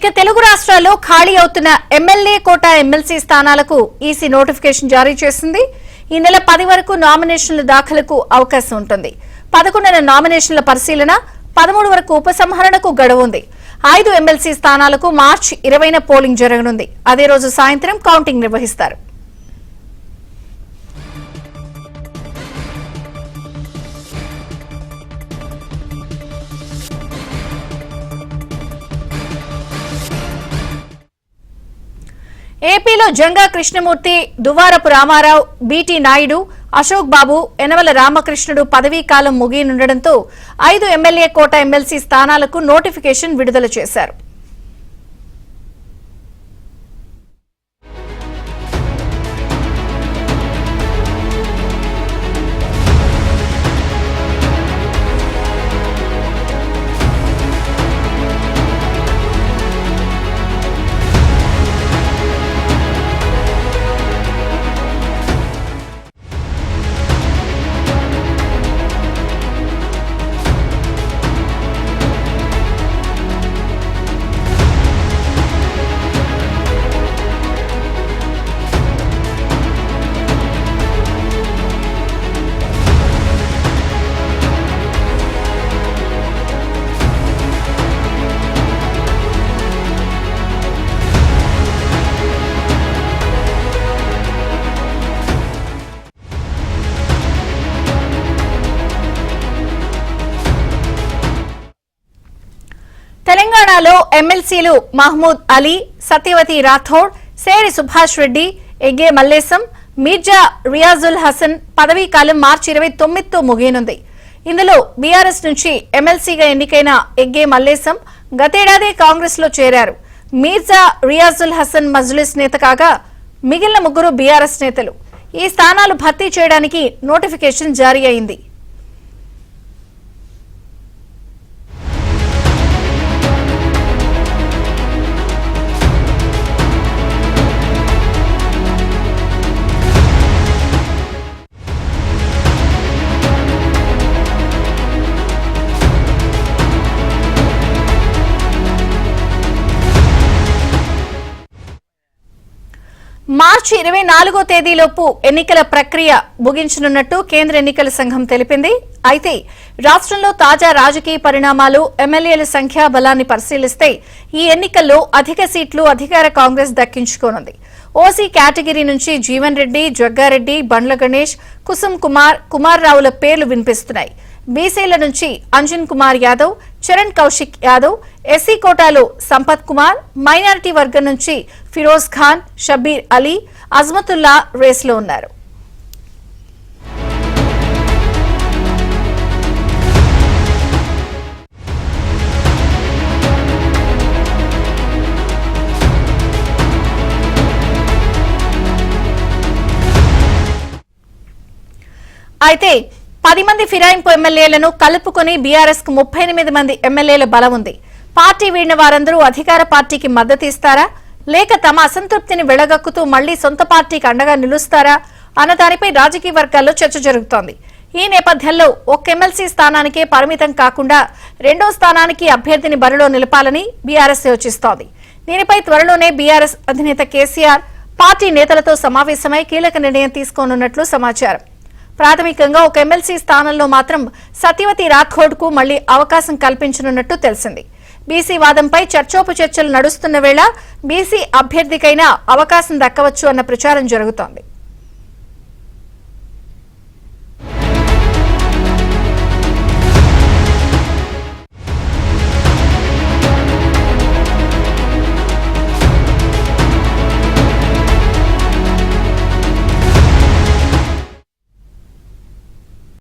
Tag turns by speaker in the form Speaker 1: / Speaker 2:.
Speaker 1: ఇక తెలుగు రాష్ట్రాల్లో ఖాళీ అవుతున్న ఎమ్మెల్యే కోటా ఎమ్మెల్సీ స్థానాలకు ఈసీ నోటిఫికేషన్ జారీ చేసింది. ఈ నెల 10 వరకు నామినేషన్ల దాఖలకు అవకాశం ఉంటుంది. 11న నామినేషన్ల పరిశీలన, 13 వరకు ఉపసంహరణకు గడువు ఉంది. 5 ఎమ్మెల్సీ స్థానాలకు మార్చి 20న పోలింగ్ జరగనుంది. అదే రోజు సాయంత్రం కౌంటింగ్ నిర్వహిస్తారు. ఏపీలో జంగా కృష్ణమూర్తి, దువ్వారపు రామారావు, బీటీ నాయుడు, అశోక్ బాబు, యనమల రామకృష్ణుడు పదవీ కాలం ముగియనుండటంతో 5 ఎమ్మెల్యే కోట ఎమ్మెల్సీ స్థానాలకు నోటిఫికేషన్ విడుదల చేశారు. తెలంగాణలో ఎమ్మెల్సీలు మహమూద్ అలీ, సత్యవతి రాథోడ్, సేరి సుభాష్ రెడ్డి, ఎగ్గే మల్లేశం, మీర్జా రియాజుల్ హసన్ పదవీ కాలం మార్చి 29తో ముగియనుంది. ఇందులో బీఆర్ఎస్ నుంచి ఎమ్మెల్సీగా ఎన్నికైన ఎగ్గే మల్లేశం గతేడాది కాంగ్రెస్ లో చేరారు. మీర్జా రియాజుల్ హసన్ మజ్లిస్ నేత కాగా మిగిలిన ముగ్గురు బీఆర్ఎస్ నేతలు. ఈ స్థానాలు భర్తీ చేయడానికి నోటిఫికేషన్ జారీ అయింది. మార్చి 24వ తేదీలోపు ఎన్నికల ప్రక్రియ ముగించనున్నట్టు కేంద్ర ఎన్నికల సంఘం తెలిపింది. అయితే రాష్ట్రంలో తాజా రాజకీయ పరిణామాలు, ఎమ్మెల్యేల సంఖ్యా బలాన్ని పరిశీలిస్తే ఈ ఎన్నికల్లో అధిక సీట్లు అధికార కాంగ్రెస్ దక్కించుకోనుంది. ఓసీ కేటగిరీ నుంచి జీవన్ రెడ్డి, జగ్గారెడ్డి, బండ్ల గణేష్, కుసుమ్ కుమార్, కుమార్ రావుల పేర్లు వినిపిస్తున్నాయి. బీసీల నుంచి అంజన్ కుమార్ యాదవ్, చరణ్ కౌశిక్ యాదవ్, ఎస్సీ కోటాలో సంపత్ కుమార్, మైనారిటీ వర్గం నుంచి ఫిరోజ్ ఖాన్, షబీర్ అలీ, అజ్మతుల్లా రేస్లో ఉన్నారు. అయితే 10 మంది ఫిరాయింపు ఎమ్మెల్యేలను కలుపుకుని బీఆర్ఎస్ కు 38 మంది ఎమ్మెల్యేల బలం ఉంది. పార్టీ వీడిన వారందరూ అధికార పార్టీకి మద్దతు ఇస్తారా, లేక తమ అసంతృప్తిని వెళ్లగక్కుతూ మళ్లీ సొంత పార్టీకి అండగా నిలుస్తారా అన్న దానిపై రాజకీయ వర్గాల్లో చర్చ జరుగుతోంది. ఈ నేపథ్యంలో ఒక్క ఎమ్మెల్సీ స్థానానికే పరిమితం కాకుండా 2వ స్థానానికి అభ్యర్థిని బరిలో నిలపాలని బీఆర్ఎస్ యోచిస్తోంది. దీనిపై త్వరలోనే బీఆర్ఎస్ అధినేత కేసీఆర్ పార్టీ నేతలతో సమావేశమై కీలక నిర్ణయం తీసుకోనున్నట్లు సమాచారం. ప్రాథమికంగా ఒక ఎమ్మెల్సీ స్థానంలో మాత్రం సత్యవతి రాథోడ్ కు మళ్లీ అవకాశం కల్పించనున్నట్టు తెలిసింది. బీసీ వాదంపై చర్చోపచర్చలు నడుస్తున్న వేళ బీసీ అభ్యర్థికైనా అవకాశం దక్కవచ్చు అన్న ప్రచారం జరుగుతోంది.